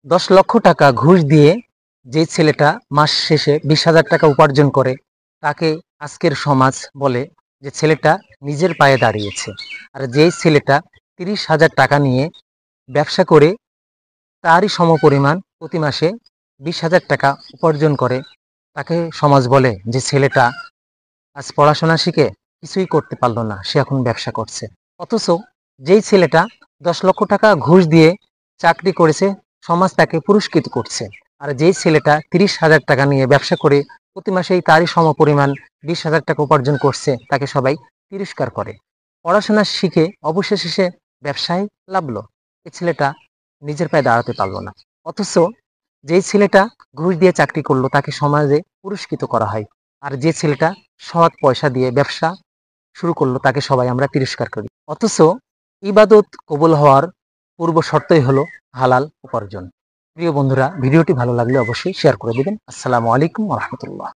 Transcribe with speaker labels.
Speaker 1: 10 লক্ষ টাকা ঘুষ দিয়ে যে ছেলেটা মাস শেষে 20,000 টাকা উপার্জন করে, তাকে আজকের সমাজ বলে যে ছেলেটা নিজের পায়ে দাঁড়িয়েছে। আর যেই ছেলেটা 30,000 টাকা নিয়ে ব্যবসা করে তারই সমপরিমাণ প্রতি মাসে 20,000 টাকা উপার্জন করে, তাকে সমাজ বলে যে ছেলেটা আজ পড়াশোনা শিখে কিছুই করতে পারলো না, সে এখন ব্যবসা করছে। অথচ যেই ছেলেটা 10 লক্ষ টাকা ঘুষ দিয়ে চাকরি করেছে, সমাজ তাকে পুরস্কৃত করছে। আর যেই ছেলেটা 30,000 টাকা নিয়ে ব্যবসা করে প্রতি মাসেই তারই সমপরিমাণ 20,000 টাকা উপার্জন করছে, তাকে সবাই তিরস্কার করে। পড়াশোনা শিখে অবশেষে সে ব্যবসায় লাভলো, এই ছেলেটা নিজের পায়ে দাঁড়াতে পারলো না। অথচ যেই ছেলেটা ঘুষ দিয়ে চাকরি করলো, তাকে সমাজে পুরস্কৃত করা হয়। আর যে ছেলেটা সৎ পয়সা দিয়ে ব্যবসা শুরু করলো, তাকে সবাই আমরা তিরস্কার করি। অথচ ইবাদত কবুল হওয়ার পূর্ব শর্তই হলো হালাল উপার্জন। প্রিয় বন্ধুরা, ভিডিওটি ভালো লাগলে অবশ্যই শেয়ার করে দিবেন। আসসালামু আলাইকুম ওয়া রাহমাতুল্লাহ।